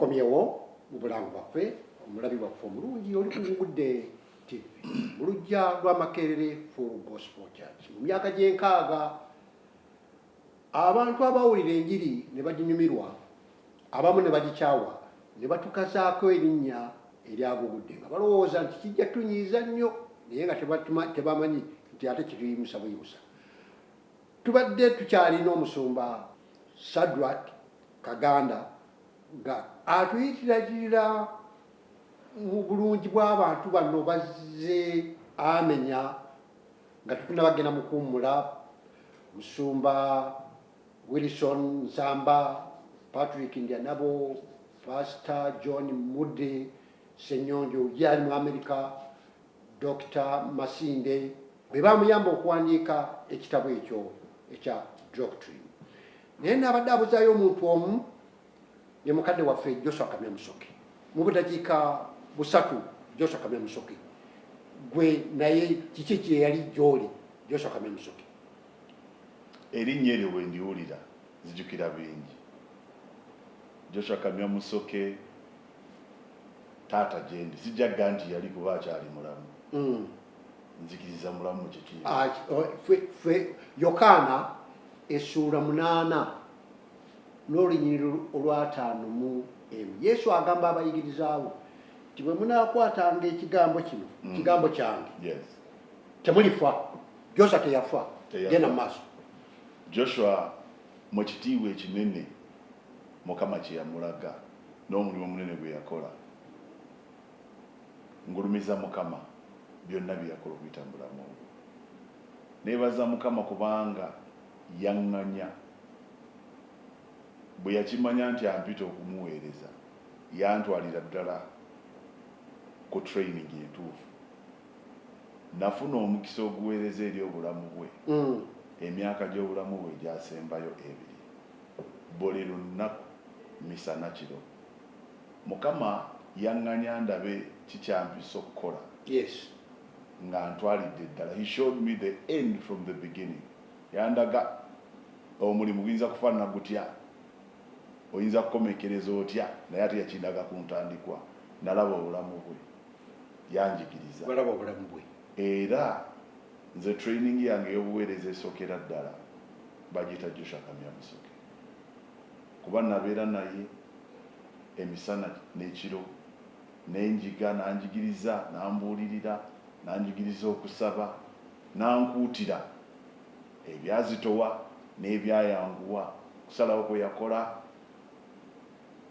tukomyewo mu bulamu bwaffe omulabi waffe omulungi oli ku Ngudde TV mu luggya lwa Makerere Full Gospel Church. Mu myaka gy'enkaaga abantu abawulira enjiri ne baginyumirwa, abamu ne bagikyawa, ne batukazaako erinnya eryagugudde nga balowooza nti kijja tunyiiza nnyo naye nga tebamanyi nti ate kituyimusa buyimusa. Tubadde tukyalina omusumba Shadrack Kaganda nga atuyitiririra mu bulungi bw'abantu bano bazze amenya nga tutunabagenda mu kuwummula musumba Wilson Nsamba, Patrick Ndianabo, Pastor John Mudde, Senyonjo yali mu Amerika, Dr. Masinde be bamuyamba okuwandiika ekitabo ekyo ekya Doctrine. Naye n'abadde abuzaayo omuntu omu ye mukadde waffe Joshua Kamya Musoke. Mu budakiika busatu Joshua Kamya Musoke. Gwe naye kiki kye yali gy'oli Joshua Kamya Musoke? Erinnya eryo bwe ndiwulira zijjukira bingi. Joshua Kamya Musoke taata gyendi sijjagga nti yali kuba akyali mulamu. Nzikiriza mulamu kyekiri. Ffe Yokaana essuula 8 n'olunyiriri olw'ataano mu emu. Yesu agamba abayigirizaawo nti bwe munaakwatanga ekigambo kino, kigambo kyange, temulifa. Joshua teyafa, genda mu maaso. Joshua mu kitiibwa ekinene Mukama kye yamulaga n'omulimu omunene gwe yakola. Ngulumiza Mukama byonna bye yakola okuyitambulamu. Neebaza Mukama kubanga yaŋŋanya bwe yakimanya nti ampita okumuweereza yantwalira ddala ku training entuufu. Nafuna omukisa oguweereza eri obulamu bwe emyaka gy'obulamu bwe gyasembayo 2 buli lunaku misana kiro. Mukama yaŋŋanya ndabe kikyampisa okukola. Yes. Nga ntwalidde ddala. He showed me the end from the beginning. Yandaga omulimu guyinza kufaanana gutya, oyinza kukomekereza otya, naye ate yakindaga ku ntandikwa. Nalaba obulamu bwe, yanjigiriza. Balaba obulamu bwe. Era nze training yange y'obuweereza esookera ddala bagiyita Joshua Kamya Musoke. Kuba nabeera naye emisana n'ekiro, n'enjiga nanjigiriza, nambuulirira, nanjigiriza okusaba, nankuutira ebyazitowa n'ebyayanguwa, kusalawo kwe yakola,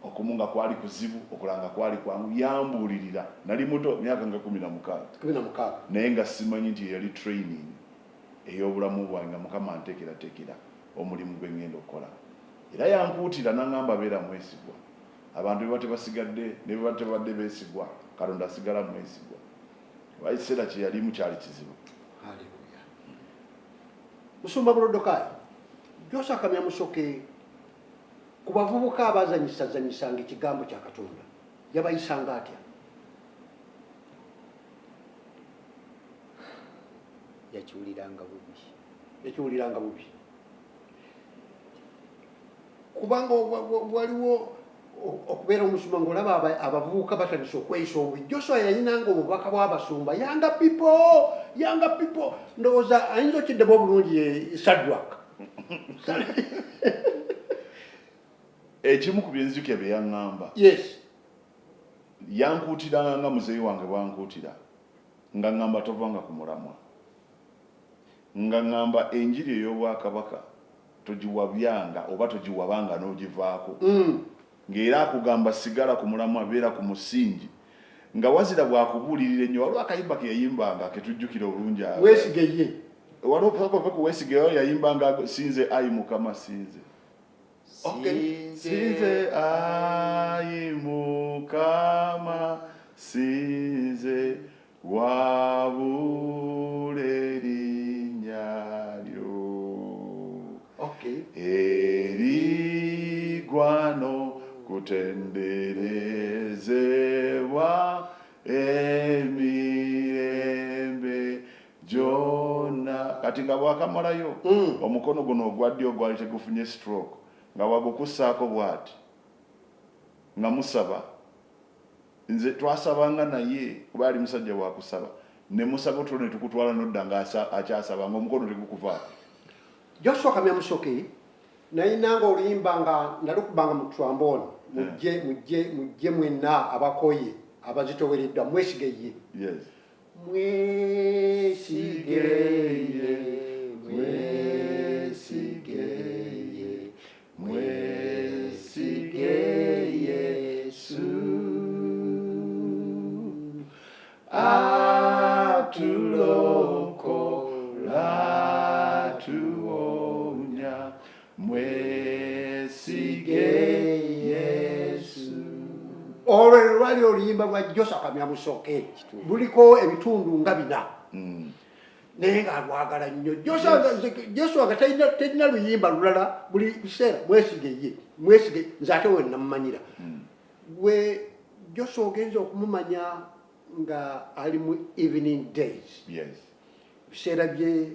okumunga kwali kuzibu, okulanga kwali kwangu, yambuulirira. Nali muto myaka nga 16 naye nga simanyi nti yali training ey'obulamu bwange nga Mukama anteekerateekera omulimu gwe ngenda okukola. Era yankuutira n'aŋŋamba beera mwesigwa. Abantu be batebasigadde ne be batebadde beesigwa, Katonda asigala mwesigwa. Ekiseera kye yalimu kyali kizibu. Haleluya. Musumba Bulodokai, Joshua Kamya Musoke ku bavubuka abazanyisanga ekigambo kya Katonda yabayisanga atya? Yakiwuliranga bubi. Kubanga waliwo okubeera omusumba ng'olaba abavubuka batandise okweyisa obubi. Joshua yalinanga obubaka bw'abasumba, yanga people. Ndowooza ayinza okiddemu obulungi ye Shadrack. Ekimu ku byenzijukya bye yaŋŋamba. Yes. Yankuutiranga nga muzeeyi wange bwankuutira. Nga ŋŋamba tovanga ku mulamwa. Nga ŋŋamba enjiri ey'obwakabaka togiwabyanga oba togiwabanga n'ogivaako. Ng'era akugamba sigala ku mulamwa, beera ku musingi. Nga wazira bwakubuulirira ennyo, waliwo akayimba ke yayimbanga ke tujjukira obulungi awo. Weesige ye. Waliwo ku weesige yayimbanga sinze ayi Mukama sinze. Okay. Sinze ayi Mukama sinze wabula erinnya lyo. Okay. Erigwano kutenderezebwa emirembe gyonna. Kati nga bwakamalayo omukono guno ogwa ddyo gwali tegufunye stroke nga wagukussaako bw'ati nga musaba nze twasabanga naye kuba ali musajja wa kusaba ne musaba tulo ne tukutwala nodda nga akyasaba nga omukono tegukuvaako. Joshua Kamya Musoke naye nanga oluyimba nga nalukubanga mu trombone mujje mwenna abakoye abazitowereddwa mwesigeye. Yes. Mwesigeye, mwesigeye, mwesigeye Yesu. Atulokola tuonya, mwesigeye Yesu. Olwo lwali oluyimba lwa Joshua Kamya Musoke luliko ebitundu nga 4. Naye nga alwagala nnyo. Joshua nga talina luyimba lulala buli biseera mwesigeye nze ate we namumanyira. We Joshua ogenza okumumanya nga ali mu evening days. Yes. Biseera bye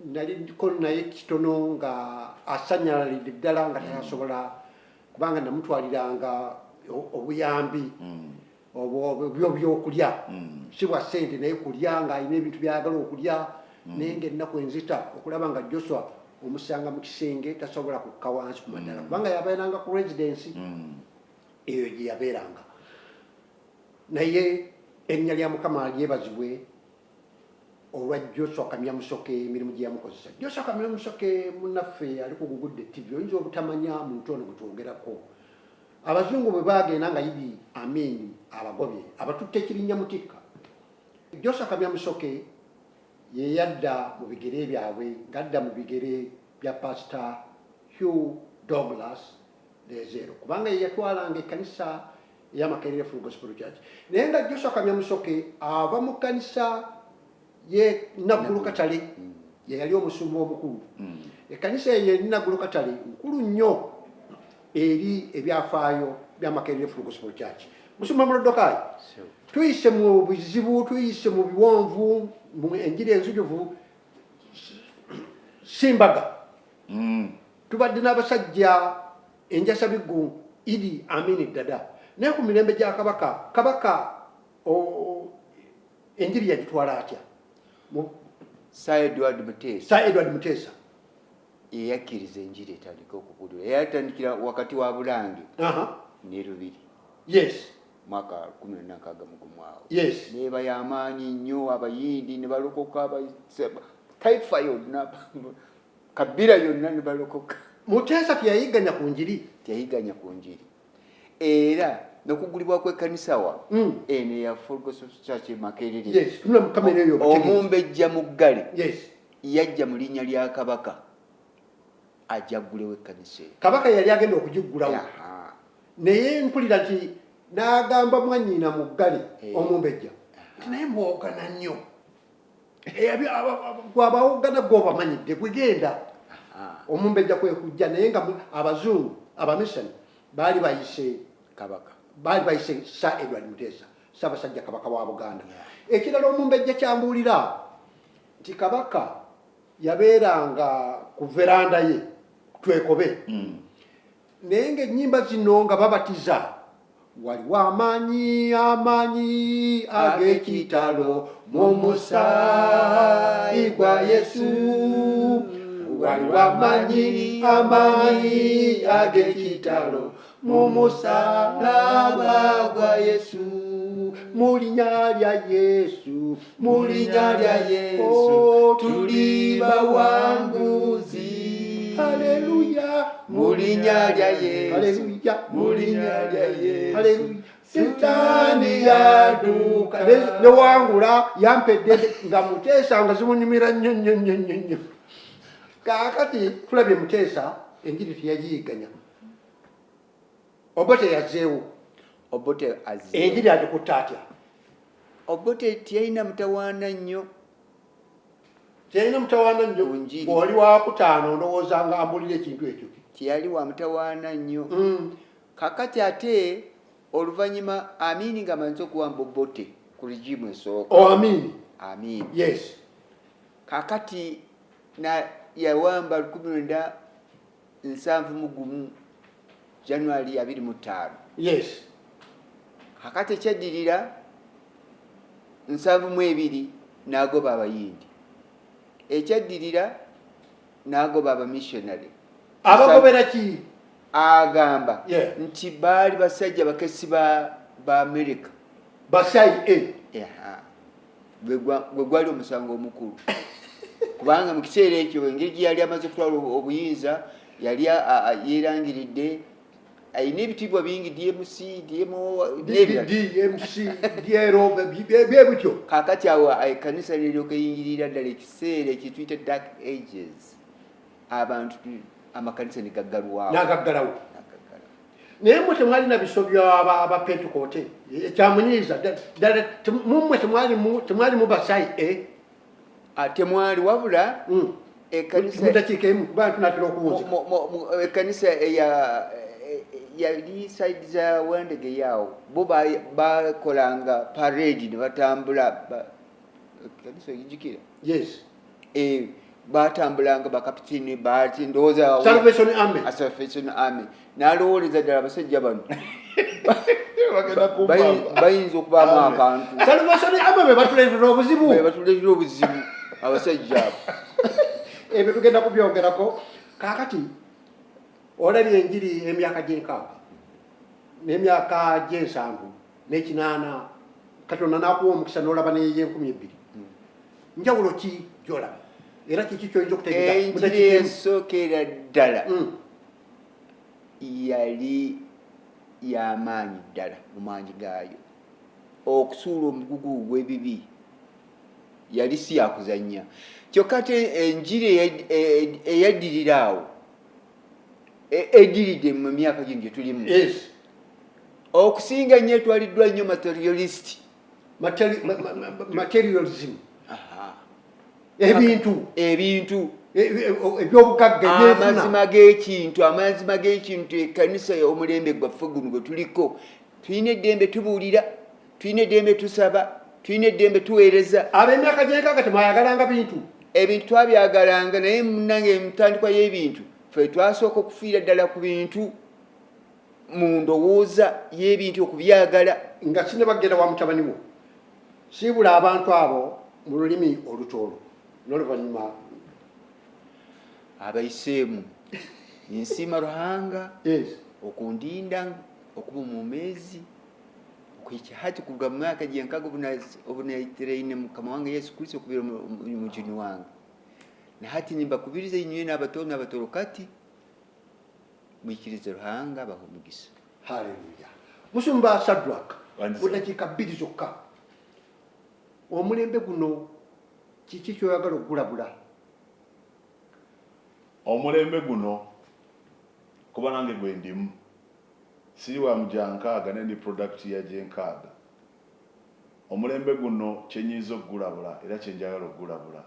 naliko naye kitono nga asanyalalidde ddala nga tasobola kubanga namutwaliranga obuyambi byokulya si bwa ssente naye kulya nga alina ebintu byagala okulya naye ngaennaku enzita okulaba nga Joshua omusanga mu kisenge tasobola kukka wansi ku madala kubanga yabeeranga ku residensi eyo gye yabeeranga. Naye erinnya lya Mukama lyebazibwe olwa Joshua Kamya Musoke emirimu gye yamukozesa. Joshua Kamya Musoke munnaffe ali ku Gugudde TV oyinza obutamanya muntu ono gwe twogerako. Abazungu bwe bagenda nga Idi Amin abagobye abatutte ekirinnya mutikka. Joshua Kamya Musoke ye yadda mu bigere byabwe ng'adda mu bigere bya Pastor Hugh Douglas Lezero kubanga ye yatwalanga ekkanisa ya Makerere Full Gospel Church. Naye nga Joshua Kamya Musoke ava mu kkanisa ye Naggulu Katale ye yali omusumba omukulu. Ekkanisa ye Naggulu Katale nkulu nnyo eri ebyafaayo bya Makerere Full Gospel Church. Musumba Mulodokai tuyise mu bizibu tuyise mu biwonvu mu enjiri enzujuvu simbaga tubadde n'abasajja enjasa biggu Idi Amin Dada naye ku mirembe gya kabaka enjiri yagitwala atya Sir Edward Mutesa yakkiriza enjiri etandika okugulira yatandikira wakati wa Bulange ne Lubiri. Yes. Mwaka 1961 awo. Yes. Neba y'amaanyi nnyo abayindi ne balokoka Taifa yonna Kabira yonna ne balokoka. Mutesa teyayiganya ku njiri. Era n'okugulibwa kw'ekkanisa wa eno ya Full Gospel Church Makerere. Yes. Tuna mukamera eyo Omumbejja Muggale. Yes. Yajja mu linnya lya Kabaka ajaggulewo ekkanisa. Kabaka yali agenda okugiggulawo. Naye mpulira nti n'agamba mwannyina Muggale Omumbejja nti naye mwogana nnyo gwabawogana gw'obamanyidde gwegenda Omumbejja kwe kujja naye nga abazungu abamisani baali bayise Sir Edward Mutesa Ssaabasajja Kabaka wa Buganda. Ekirala Omumbejja kyambuulira nti Kabaka yabeeranga ku veranda ye twekobe naye ng'ennyimba zino nga babatiza waliwo amaanyi ag'ekitalo mu musaayi gwa Yesu. Waliwo amaanyi ag'ekitalo mu musalaba gwa Yesu. Mu linnya lya Yesu tuli bawanguzi. Haleluya. Mu linnya lya Yesu. Haleluya. Sitaani yaduka newangula yampedde nga Mutesa nga zimunyumira nnyo. Kaakati tulabye Mutesa enjiri teyagiyigganya. Obote yazzeewo. Enjiri agikutta atya? Obote tiyalina mutawaana nnyo. Bw'oli wakutaano ndowooza nga ambulira ekintu ekyo. Tiyali wa mutawaana nnyo. Kakati ate oluvannyuma Amini nga amanyi okuwamba Obote ku regimu esooka. Amini. Yes. Kakati yawamba 1971 January 25. Yes. Kakati ekyaddirira 72 n'agoba abayindi. Ekyaddirira n'agoba abamissionary. Abagobera ki? Agamba Yeah. nti baali basajja bakesi ba America. Basai Gwe gwali omusango omukulu. Kubanga mu kiseera ekyo engeri gye yali amaze kutwala obuyinza yali yeerangiridde ayina ebitiibwa bingi DMC, DMC, DRO, byebityo. Kakati awo ekkanisa liryoka eyingirira ddala ekiseera ekituyita dark ages. Abantu amakanisa ne gaggalwawo. Nagaggalawo. Naye mwe temwalina bisobyo abapentekote ekyamunyiiza ddala mumwe temwali basai Temwali wabula ekkanisa mudakiika emu kuba tunatera okuwuza ekkanisa yali side za Wandege yawo bo bakolanga parade ne batambula ekkanisa yijikira. Yes. Batambulanga bakapitini bati ndowooza Salvation Army n'alowooleza ddala abasajja bano bayinza okubaamu akantu. Salvation Army be batuleetera obuzibu abasajja abo. Ebyo tugenda kubyongerako. Kaakati olabye enjiri emyaka gy'enkaaga n'emyaka gy'ensanvu n'ekinaana Katonda n'akuwa omukisa n'olaba n'ey'enkumi 2. Njawulo ki gy'olaba? Era kiki kyoyinza okutegeeza? Enjiri esookera ddala yali y'amaanyi ddala mu maanyi gaayo. Okusuula omugugu gw'ebibi yali si yakuzannya. Kyokka ate enjiri eyaddirira awo eddiridde mu myaka gino gye tulimu. Yes. Okusinga nnyo etwaliddwa nnyo materialism. Ebintu ebyobugagga amazima g'ekintu ekkanisa omulembe gwaffe guno gwe tuliko tulina eddembe tubuulira, tulina eddembe tusaba, tulina eddembe tuweereza. Ab'emyaka gy'enkaaga temwayagalanga bintu. Ebintu twabyagalanga naye munnange mutandikwa y'ebintu ffe twasooka okufiira ddala ku bintu mu ndowooza y'ebintu okubyagala. Nga sinebagenda wa mutabani wo siibula abantu abo mu lulimi olutoolo n'oluvannyuma abayiseemu nsiima Ruhanga Yes. okundinda okuba omumeezi okwekihati kuva mu myaka gy'enkaaga obunayitiraine Mukama wange Yesu Kristo okubeera omujuni wange na hati nimbakubiriza inywe n'abatono n'abatoro kati mwikirize Ruhanga abahe omugisa. Haleluya. Musumba Shadrack mu dakiika 2 zokka omulembe guno kiki kyoyagala okugulabula? Omulembe guno kuba nange gwe ndimu siri wa mujankaaga nendi product ya gyenkaaga. Omulembe guno kyenyiza okugulabula era kyenjagala okugulabula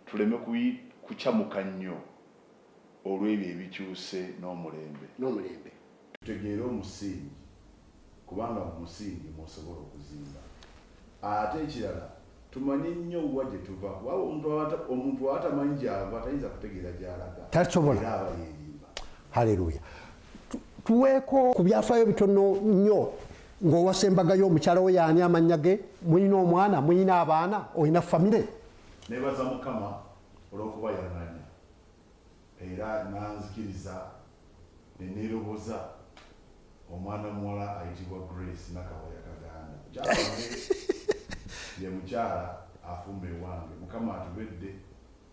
tuleme kucamuka nnyo olw'ebyo ebikyuse n'omulembe. Tutegeere omusingi kubanga mu musingi musobola okuzimba. Ate ekirala tumanyi nnyo wa gye tuva. Waba omuntu atamanyi gy'ava tayinza kutegeera gy'alaga. Tasobola. Era aba yeeyimba. Haleluya. Tuweeko ku byafaayo bitono nnyo ng'owasembagayo omukyala we y'ani amannya ge? Mulina omwana, mulina abaana, olina famire? Neebaza Mukama olw'okuba yaŋŋanya era n'anzikiriza ne neeroboza omwana muwala ayitibwa Grace Nakawaya Kaganda. Ye mukyala afumba ewange. Mukama atubedde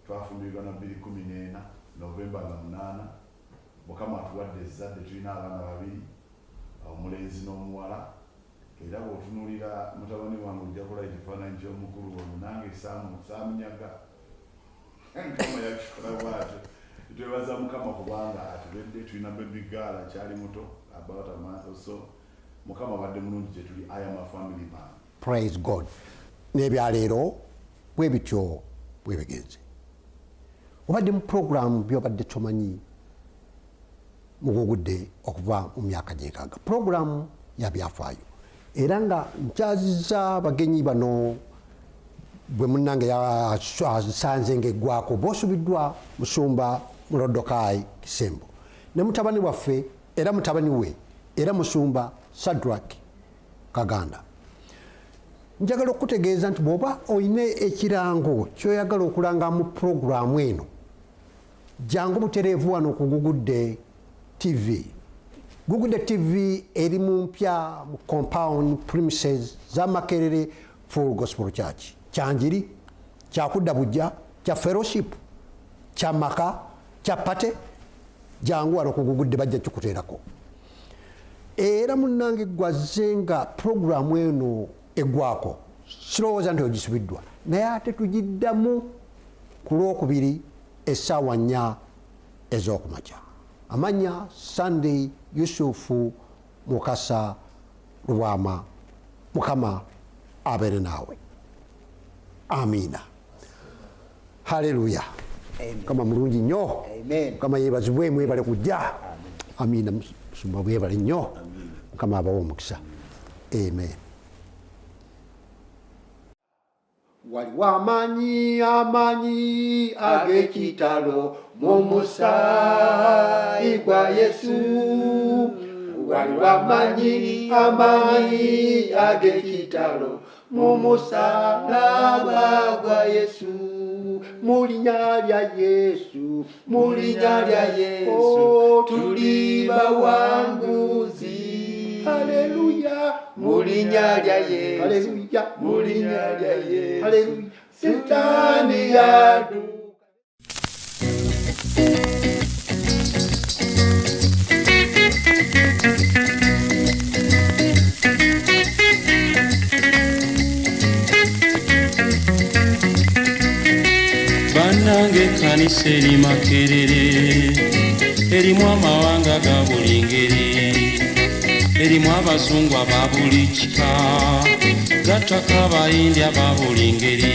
twafumbirwa na 2014 Novemba 8. Mukama atuwadde ezzadde tulina abaana 2 omulenzi n'omuwala era bw'otunuulira mutabani wange ojja kulaba ekifaananyi ky'omukulu ono nange saamunyaga. Mukama yakikola bw'atyo. Twebaza Mukama kubanga atubedde tulina baby girl akyali muto about a month or so. Mukama badde mulungi gye tuli. I am a family man. Praise God. N'ebyaleero bwe bityo bwe bigenze. Obadde mu program by'obadde tomanyi mugugudde okuva mu myaka gy'enkaaga. Program ya byafaayo era nga nkyazizza bagenyi bano bwe munnange yasanze ng'eggwako b'osubiddwa Musumba Mulodokai Kisembo ne mutabani waffe era mutabani we era musumba Shadrack Kaganda. Njagala okutegeeza nti bw'oba oyina ekirango kyoyagala okulanga mu puroguramu eno, jangu butereevu wano ku Gugudde TV. Gugudde TV eri mu mpya mu compound premises za Makerere Full Gospel Church. Kyanjiri, kyakudda bujja, kya fellowship, kya maka, kya pate, jangu wano ku Gugudde bajja kikuteerako. Era munnange gwazze nga puroguramu eno eggwako, sirowooza nti ogisubiddwa, naye ate tugiddamu ku Lwokubiri essaawa 4 ez'okumakya. Amanya Sunday Yusufu Mukasa Lwama. Mukama abeere naawe. Amiina. Haleluya. Mukama mulungi nnyo. Mukama yeebazibwe, mwebale kujja. Amiina. Musumba mwebale nnyo. Mukama abawe omukisa. Amen. Waliwo amaanyi ag'ekitalo mu musaayi gwa Yesu. Waliwo amaanyi ag'ekitalo mu musaalaba gwa Yesu. Mu linnya lya Yesu, tuli bawanguzi. Haleluya. Mu linnya lya Yesu, haleluya. Mu linnya lya Yesu, haleluya. Sitaani yaduka. Bannange ekkanisa eri Makerere erimu amawanga ga buli ngeri, erimu abazungu aba buli kika, gattako abayindi aba buli ngeri.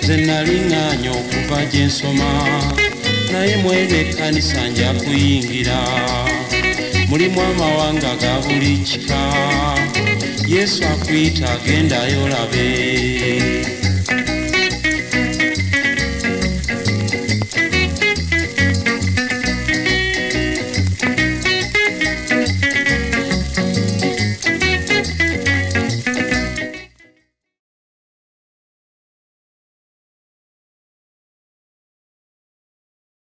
Nze naliŋŋaanya okuva gye nsoma, naye mweno ekkanisa nja kuyingira. Mulimu amawanga ga buli kika, Yesu akuyita agendayo olabe.